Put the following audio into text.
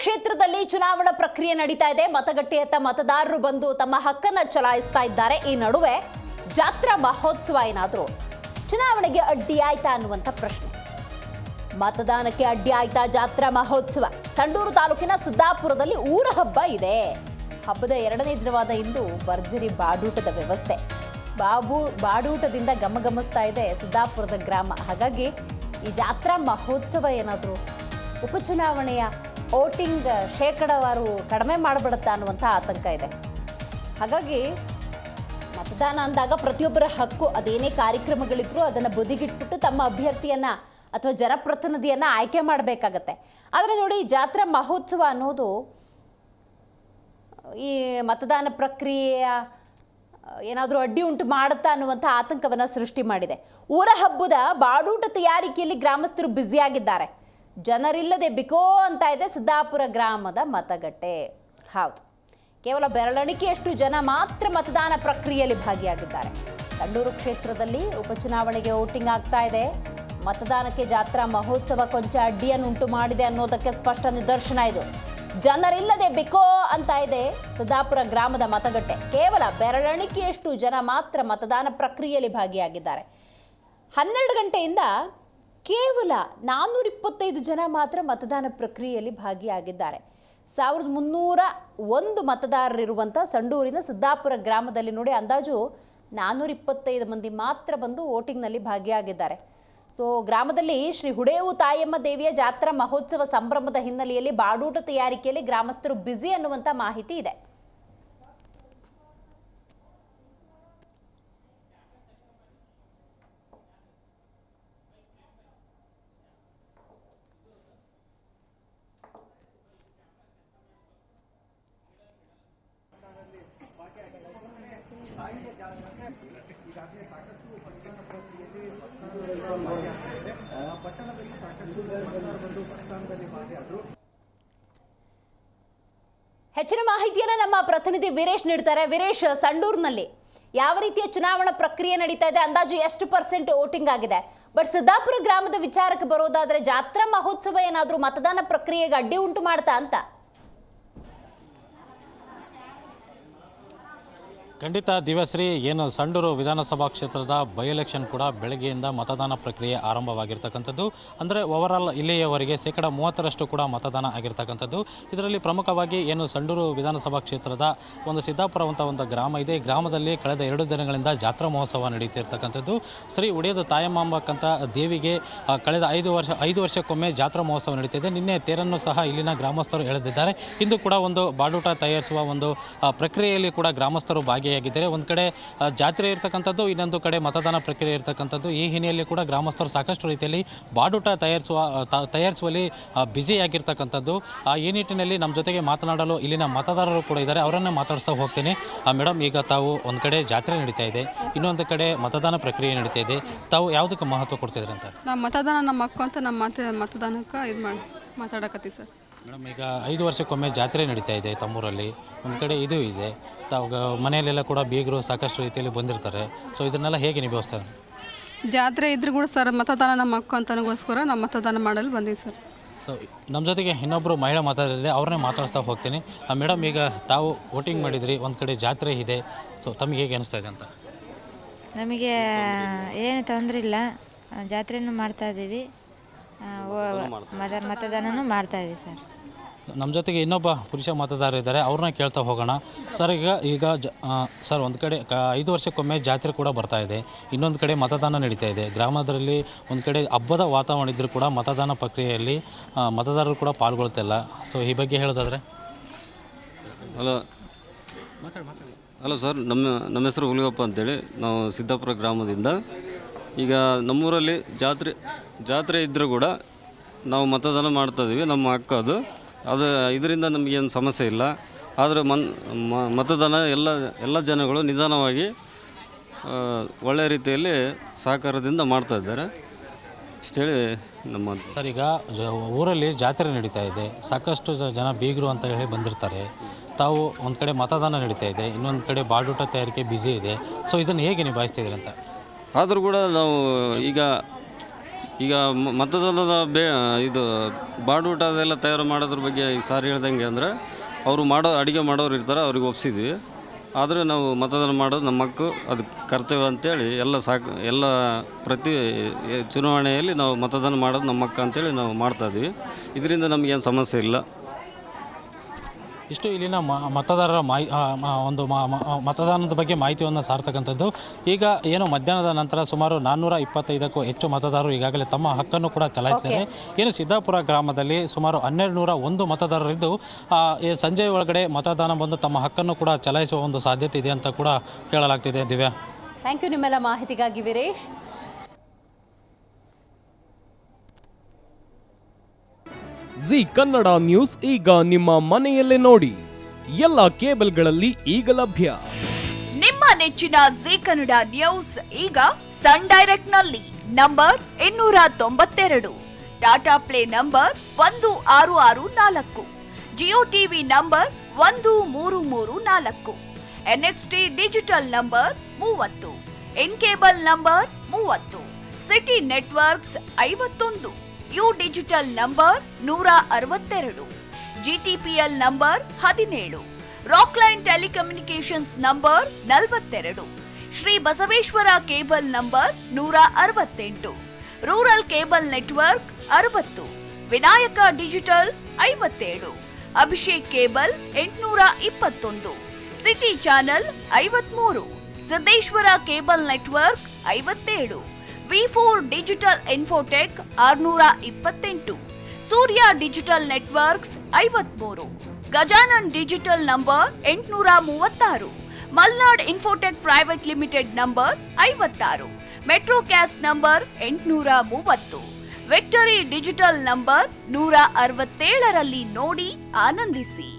ಕ್ಷೇತ್ರದಲ್ಲಿ ಚುನಾವಣಾ ಪ್ರಕ್ರಿಯೆ ನಡೀತಾ ಇದೆ. ಮತಗಟ್ಟೆಯತ್ತ ಮತದಾರರು ಬಂದು ತಮ್ಮ ಹಕ್ಕನ್ನ ಚಲಾಯಿಸ್ತಾ ಇದ್ದಾರೆ. ಈ ನಡುವೆ ಜಾತ್ರಾ ಮಹೋತ್ಸವ ಏನಾದರೂ ಚುನಾವಣೆಗೆ ಅಡ್ಡಿ ಆಯ್ತಾ ಅನ್ನುವಂಥ ಪ್ರಶ್ನೆ. ಮತದಾನಕ್ಕೆ ಅಡ್ಡಿ ಆಯ್ತಾ ಜಾತ್ರಾ ಮಹೋತ್ಸವ? ಸಂಡೂರು ತಾಲೂಕಿನ ಸಿದ್ದಾಪುರದಲ್ಲಿ ಊರ ಹಬ್ಬ ಇದೆ. ಹಬ್ಬದ ಎರಡನೇ ದಿನವಾದ ಇಂದು ಭರ್ಜರಿ ಬಾಡೂಟದ ವ್ಯವಸ್ಥೆ. ಬಾಡೂಟದಿಂದ ಗಮಗಮಿಸ್ತಾ ಇದೆ ಸಿದ್ದಾಪುರದ ಗ್ರಾಮ. ಹಾಗಾಗಿ ಈ ಜಾತ್ರಾ ಮಹೋತ್ಸವ ಏನಾದರೂ ಉಪಚುನಾವಣೆಯ ವೋಟಿಂಗ್ ಶೇಕಡಾವಾರು ಕಡಿಮೆ ಮಾಡಿಬಿಡುತ್ತಾ ಅನ್ನುವಂಥ ಆತಂಕ ಇದೆ. ಹಾಗಾಗಿ ಮತದಾನ ಅಂದಾಗ ಪ್ರತಿಯೊಬ್ಬರ ಹಕ್ಕು, ಅದೇನೇ ಕಾರ್ಯಕ್ರಮಗಳಿದ್ರೂ ಅದನ್ನು ಬದಿಗಿಟ್ಬಿಟ್ಟು ತಮ್ಮ ಅಭ್ಯರ್ಥಿಯನ್ನು ಅಥವಾ ಜನಪ್ರತಿನಿಧಿಯನ್ನು ಆಯ್ಕೆ ಮಾಡಬೇಕಾಗತ್ತೆ. ಆದರೆ ನೋಡಿ, ಜಾತ್ರಾ ಮಹೋತ್ಸವ ಅನ್ನೋದು ಈ ಮತದಾನ ಪ್ರಕ್ರಿಯೆಯ ಏನಾದರೂ ಅಡ್ಡಿ ಉಂಟು ಮಾಡುತ್ತಾ ಅನ್ನುವಂಥ ಆತಂಕವನ್ನು ಸೃಷ್ಟಿ ಮಾಡಿದೆ. ಊರ ಹಬ್ಬದ ಬಾಡೂಟ ತಯಾರಿಕೆಯಲ್ಲಿ ಗ್ರಾಮಸ್ಥರು ಬ್ಯುಸಿಯಾಗಿದ್ದಾರೆ. ಜನರಿಲ್ಲದೆ ಬಿಕೋ ಅಂತ ಇದೆ ಸಿದ್ದಾಪುರ ಗ್ರಾಮದ ಮತಗಟ್ಟೆ. ಹೌದು, ಕೇವಲ ಬೆರಳೆಣಿಕೆಯಷ್ಟು ಜನ ಮಾತ್ರ ಮತದಾನ ಪ್ರಕ್ರಿಯೆಯಲ್ಲಿ ಭಾಗಿಯಾಗಿದ್ದಾರೆ. ಸಂಡೂರು ಕ್ಷೇತ್ರದಲ್ಲಿ ಉಪಚುನಾವಣೆಗೆ ವೋಟಿಂಗ್ ಆಗ್ತಾ ಇದೆ. ಮತದಾನಕ್ಕೆ ಜಾತ್ರಾ ಮಹೋತ್ಸವ ಕೊಂಚ ಅಡ್ಡಿಯನ್ನು ಉಂಟು ಮಾಡಿದೆ ಅನ್ನೋದಕ್ಕೆ ಸ್ಪಷ್ಟ ನಿದರ್ಶನ ಇದು. ಜನರಿಲ್ಲದೆ ಬಿಕೋ ಅಂತ ಇದೆ ಸಿದ್ದಾಪುರ ಗ್ರಾಮದ ಮತಗಟ್ಟೆ. ಕೇವಲ ಬೆರಳೆಣಿಕೆಯಷ್ಟು ಜನ ಮಾತ್ರ ಮತದಾನ ಪ್ರಕ್ರಿಯೆಯಲ್ಲಿ ಭಾಗಿಯಾಗಿದ್ದಾರೆ. 12 ಗಂಟೆಯಿಂದ ಕೇವಲ 425 ಜನ ಮಾತ್ರ ಮತದಾನ ಪ್ರಕ್ರಿಯೆಯಲ್ಲಿ ಭಾಗಿಯಾಗಿದ್ದಾರೆ. 1301 ಮತದಾರರಿರುವಂಥ ಸಂಡೂರಿನ ಸಿದ್ದಾಪುರ ಗ್ರಾಮದಲ್ಲಿ ನೋಡಿ, ಅಂದಾಜು 425 ಮಂದಿ ಮಾತ್ರ ಬಂದು ವೋಟಿಂಗ್ನಲ್ಲಿ ಭಾಗಿಯಾಗಿದ್ದಾರೆ. ಸೊ ಗ್ರಾಮದಲ್ಲಿ ಶ್ರೀ ಹುಡೇವು ತಾಯಮ್ಮ ದೇವಿಯ ಜಾತ್ರಾ ಮಹೋತ್ಸವ ಸಂಭ್ರಮದ ಹಿನ್ನೆಲೆಯಲ್ಲಿ ಬಾಡೂಟ ತಯಾರಿಕೆಯಲ್ಲಿ ಗ್ರಾಮಸ್ಥರು ಬ್ಯುಸಿ ಅನ್ನುವಂಥ ಮಾಹಿತಿ ಇದೆ. ಹೆಚ್ಚಿನ ಮಾಹಿತಿಯನ್ನು ನಮ್ಮ ಪ್ರತಿನಿಧಿ ವೀರೇಶ್ ನೀಡ್ತಾರೆ. ವೀರೇಶ್, ಸಂಡೂರಿನಲ್ಲಿ ಯಾವ ರೀತಿಯ ಚುನಾವಣಾ ಪ್ರಕ್ರಿಯೆ ನಡೀತಾ ಇದೆ? ಅಂದಾಜು ಎಷ್ಟು % ವೋಟಿಂಗ್ ಆಗಿದೆ? ಬಟ್ ಸಿದ್ದಾಪುರ ಗ್ರಾಮದ ವಿಚಾರಕ್ಕೆ ಬರೋದಾದ್ರೆ ಜಾತ್ರಾ ಮಹೋತ್ಸವ ಏನಾದರೂ ಮತದಾನ ಪ್ರಕ್ರಿಯೆಗೆ ಅಡ್ಡಿ ಉಂಟು ಮಾಡ್ತಾ ಅಂತ? ಖಂಡಿತ ದಿವ್ಯಶ್ರೀ, ಏನು ಸಂಡೂರು ವಿಧಾನಸಭಾ ಕ್ಷೇತ್ರದ ಬೈ ಎಲೆಕ್ಷನ್ ಕೂಡ ಬೆಳಗ್ಗೆಯಿಂದ ಮತದಾನ ಪ್ರಕ್ರಿಯೆ ಆರಂಭವಾಗಿರ್ತಕ್ಕಂಥದ್ದು. ಅಂದರೆ ಓವರಾಲ್ ಇಲ್ಲಿಯವರೆಗೆ 30% ಕೂಡ ಮತದಾನ ಆಗಿರ್ತಕ್ಕಂಥದ್ದು. ಇದರಲ್ಲಿ ಪ್ರಮುಖವಾಗಿ ಏನು ಸಂಡೂರು ವಿಧಾನಸಭಾ ಕ್ಷೇತ್ರದ ಒಂದು ಸಿದ್ದಾಪುರ ಅಂತ ಒಂದು ಗ್ರಾಮ ಇದೆ. ಈ ಗ್ರಾಮದಲ್ಲಿ ಕಳೆದ 2 ದಿನಗಳಿಂದ ಜಾತ್ರಾ ಮಹೋತ್ಸವ ನಡೀತಿರ್ತಕ್ಕಂಥದ್ದು. ಶ್ರೀ ಹುಡೇವು ತಾಯಮ್ಮಕ್ಕಂಥ ದೇವಿಗೆ ಕಳೆದ 5 ವರ್ಷಕ್ಕೊಮ್ಮೆ ಜಾತ್ರಾ ಮಹೋತ್ಸವ ನಡೀತಿದೆ. ನಿನ್ನೆ ತೇರನ್ನು ಸಹ ಇಲ್ಲಿನ ಗ್ರಾಮಸ್ಥರು ಎಳೆದಿದ್ದಾರೆ. ಇಂದು ಕೂಡ ಒಂದು ಬಾಡೂಟ ತಯಾರಿಸುವ ಒಂದು ಪ್ರಕ್ರಿಯೆಯಲ್ಲಿ ಕೂಡ ಗ್ರಾಮಸ್ಥರು ಭಾಗಿಯಾಗಿದ್ದಾರೆ. ಒಂದು ಕಡೆ ಜಾತ್ರೆ ಇರ್ತಕ್ಕಂಥದ್ದು, ಇನ್ನೊಂದು ಕಡೆ ಮತದಾನ ಪ್ರಕ್ರಿಯೆ ಇರ್ತಕ್ಕಂಥದ್ದು. ಈ ಹಿನ್ನೆಲೆಯಲ್ಲಿ ಕೂಡ ಗ್ರಾಮಸ್ಥರು ಸಾಕಷ್ಟು ರೀತಿಯಲ್ಲಿ ಬಾಡೂಟ ತಯಾರಿಸುವಲ್ಲಿ ಬ್ಯುಸಿಯಾಗಿರ್ತಕ್ಕಂಥದ್ದು. ಈ ನಿಟ್ಟಿನಲ್ಲಿ ನಮ್ಮ ಜೊತೆಗೆ ಮಾತನಾಡಲು ಇಲ್ಲಿನ ಮತದಾರರು ಕೂಡ ಇದ್ದಾರೆ. ಅವರನ್ನೇ ಮಾತಾಡಿಸ್ತಾ ಹೋಗ್ತೀನಿ. ಮೇಡಮ್, ಈಗ ತಾವು ಒಂದು ಕಡೆ ಜಾತ್ರೆ ನಡೀತಾ ಇದೆ, ಇನ್ನೊಂದು ಕಡೆ ಮತದಾನ ಪ್ರಕ್ರಿಯೆ ನಡೀತಾ ಇದೆ. ತಾವು ಯಾವುದಕ್ಕೆ ಮಹತ್ವ ಕೊಡ್ತಿದ್ರಿ ಅಂತ? ನಮ್ಮ ಮತದಾನ ನಮ್ಮ ಹಕ್ಕು ಅಂತ ನಮ್ಮ ಮತದಾನಕ್ಕೆ ಮಾತಾಡಕತ್ತೀವಿ ಸರ್. ಮೇಡಮ್, ಈಗ 5 ವರ್ಷಕ್ಕೊಮ್ಮೆ ಜಾತ್ರೆ ನಡೀತಾ ಇದೆ ತಮ್ಮೂರಲ್ಲಿ. ಒಂದು ಕಡೆ ಇದು ಇದೆ, ತಾವು ಮನೆಯಲ್ಲೆಲ್ಲ ಕೂಡ ಬೀಗರು ಸಾಕಷ್ಟು ರೀತಿಯಲ್ಲಿ ಬಂದಿರ್ತಾರೆ. ಸೊ ಇದನ್ನೆಲ್ಲ ಹೇಗೆ ನಿಭಾಯಿಸ್ತಾರೆ? ಜಾತ್ರೆ ಇದ್ರೂ ಕೂಡ ಸರ್ ಮತದಾನ ನಮ್ಮ ಹಕ್ಕು ಅಂತನಗೋಸ್ಕರ ನಮ್ಮ ಮತದಾನ ಮಾಡಲು ಬಂದೀವಿ ಸರ್. ಸೊ ನಮ್ಮ ಜೊತೆಗೆ ಇನ್ನೊಬ್ಬರು ಮಹಿಳಾ ಮಾತಾಡಿದೆ, ಅವ್ರನ್ನೇ ಮಾತಾಡಿಸ್ತಾ ಹೋಗ್ತೀನಿ. ಮೇಡಮ್, ಈಗ ತಾವು ವೋಟಿಂಗ್ ಮಾಡಿದ್ರಿ, ಒಂದು ಕಡೆ ಜಾತ್ರೆ ಇದೆ. ಸೊ ತಮಗೆ ಹೇಗೆ ಅನಿಸ್ತಾ ಇದೆ ಅಂತ? ನಮಗೆ ಏನು ತೊಂದರೆ ಇಲ್ಲ, ಜಾತ್ರೆನೂ ಮಾಡ್ತಾಯಿದ್ದೀವಿ, ಮತದಾನನೂ ಮಾಡ್ತಾಯಿದ್ದೀವಿ ಸರ್. ನಮ್ಮ ಜೊತೆಗೆ ಇನ್ನೊಬ್ಬ ಪುರುಷ ಮತದಾರ ಇದ್ದಾರೆ, ಅವ್ರನ್ನ ಕೇಳ್ತಾ ಹೋಗೋಣ. ಸರ್, ಈಗ ಸರ್, ಒಂದು ಕಡೆ 5 ವರ್ಷಕ್ಕೊಮ್ಮೆ ಜಾತ್ರೆ ಕೂಡ ಬರ್ತಾ ಇದೆ, ಇನ್ನೊಂದು ಕಡೆ ಮತದಾನ ನಡೀತಾ ಇದೆ. ಗ್ರಾಮದಲ್ಲಿ ಒಂದು ಕಡೆ ಹಬ್ಬದ ವಾತಾವರಣ ಇದ್ದರೂ ಕೂಡ ಮತದಾನ ಪ್ರಕ್ರಿಯೆಯಲ್ಲಿ ಮತದಾರರು ಕೂಡ ಪಾಲ್ಗೊಳ್ತಿಲ್ಲ. ಸೊ ಈ ಬಗ್ಗೆ ಹೇಳೋದಾದರೆ? ಹಲೋ ಸರ್, ನಮ್ಮ ಹೆಸರು ಹುಲಿಗಪ್ಪ ಅಂತೇಳಿ. ನಾವು ಸಿದ್ದಾಪುರ ಗ್ರಾಮದಿಂದ. ಈಗ ನಮ್ಮೂರಲ್ಲಿ ಜಾತ್ರೆ ಇದ್ದರೂ ಕೂಡ ನಾವು ಮತದಾನ ಮಾಡ್ತಾಯಿದ್ದೀವಿ, ನಮ್ಮ ಹಕ್ಕು ಅದು. ಇದರಿಂದ ನಮಗೇನು ಸಮಸ್ಯೆ ಇಲ್ಲ. ಆದರೆ ಮತದಾನ ಎಲ್ಲ ಜನಗಳು ನಿಧಾನವಾಗಿ ಒಳ್ಳೆಯ ರೀತಿಯಲ್ಲಿ ಸಹಕಾರದಿಂದ ಮಾಡ್ತಾಯಿದ್ದಾರೆ ಇಷ್ಟೇಳಿ ನಮ್ಮ. ಸರ್, ಈಗ ಊರಲ್ಲಿ ಜಾತ್ರೆ ನಡೀತಾ ಇದೆ, ಸಾಕಷ್ಟು ಜನ ಬೀಗರು ಅಂತ ಹೇಳಿ ಬಂದಿರ್ತಾರೆ. ತಾವು ಒಂದು ಕಡೆ ಮತದಾನ ನಡೀತಾ ಇದೆ, ಇನ್ನೊಂದು ಕಡೆ ಬಾಡೂಟ ತಯಾರಿಕೆ ಬ್ಯುಸಿ ಇದೆ. ಸೊ ಇದನ್ನು ಹೇಗೆ ನಿಭಾಯಿಸ್ತಿದ್ದೀರಿ ಅಂತ? ಆದರೂ ಕೂಡ ನಾವು ಈಗ ಈಗ ಮತದಾನದ ಇದು ಬಾಡೂಟ ಅದೆಲ್ಲ ತಯಾರು ಮಾಡೋದ್ರ ಬಗ್ಗೆ ಈ ಸಾರಿ ಹೇಳ್ದಂಗೆ ಅಂದರೆ ಅವರು ಅಡುಗೆ ಮಾಡೋರು ಇರ್ತಾರೆ, ಅವ್ರಿಗೆ ಒಪ್ಪಿಸಿದ್ವಿ. ಆದರೆ ನಾವು ಮತದಾನ ಮಾಡೋದು ನಮ್ಮ ಹಕ್ಕು, ಅದು ಕರ್ತವ್ಯ ಅಂತೇಳಿ ಎಲ್ಲ ಪ್ರತಿ ಚುನಾವಣೆಯಲ್ಲಿ ನಾವು ಮತದಾನ ಮಾಡೋದು ನಮ್ಮ ಹಕ್ಕು ಅಂತೇಳಿ ನಾವು ಮಾಡ್ತಾಯಿದ್ವಿ. ಇದರಿಂದ ನಮಗೇನು ಸಮಸ್ಯೆ ಇಲ್ಲ. ಇಷ್ಟು ಇಲ್ಲಿನ ಮತದಾರರ ಮತದಾನದ ಬಗ್ಗೆ ಮಾಹಿತಿಯನ್ನು ಸಾರ್ತಕ್ಕಂಥದ್ದು. ಈಗ ಏನು ಮಧ್ಯಾಹ್ನದ ನಂತರ ಸುಮಾರು 425ಕ್ಕೂ ಹೆಚ್ಚು ಮತದಾರರು ಈಗಾಗಲೇ ತಮ್ಮ ಹಕ್ಕನ್ನು ಕೂಡ ಚಲಾಯಿಸಿದ್ದಾರೆ. ಏನು ಸಿದ್ದಾಪುರ ಗ್ರಾಮದಲ್ಲಿ ಸುಮಾರು 1201 ಮತದಾರರಿದ್ದು ಸಂಜೆ ಒಳಗಡೆ ಮತದಾನ ಬಂದು ತಮ್ಮ ಹಕ್ಕನ್ನು ಕೂಡ ಚಲಾಯಿಸುವ ಒಂದು ಸಾಧ್ಯತೆ ಇದೆ ಅಂತ ಕೂಡ ಹೇಳಲಾಗ್ತಿದೆ. ದಿವ್ಯಾ, ಥ್ಯಾಂಕ್ ಯು ನಿಮ್ಮೆಲ್ಲ ಮಾಹಿತಿಗಾಗಿ ವೀರೇಶ್. ಜಿ ಕನ್ನಡ ನ್ಯೂಸ್ ಈಗ ನಿಮ್ಮ ಮನೆಯಲ್ಲೇ ನೋಡಿ. ಎಲ್ಲ ಕೇಬಲ್ಗಳಲ್ಲಿ ಈಗ ಲಭ್ಯ. ನಿಮ್ಮ ನೆಚ್ಚಿನ ಜಿ ಕನ್ನಡ ನ್ಯೂಸ್ ಈಗ ಸನ್ ಡೈರೆಕ್ಟ್ ನಲ್ಲಿ number 292, Tata play number 1664, Jio TV number 1334, NXT digital number 30, in cable number 30, city networks 51, U digital number 162, GTPL number 17, Rockline telecommunications number 42, Shri Basaveshwara cable number 168, rural cable network 60, Vinayaka digital 57, Abhishek cable 821, city channel 53, Siddeshwara cable network 57, V4 digital Infotech 628, Surya digital networks 53, Gajanan digital number 836, Malnad Infotech Private Limited number 56, Metrocast number 830, Victory digital number 167ರಲ್ಲಿ ನೋಡಿ ಆನಂದಿಸಿ.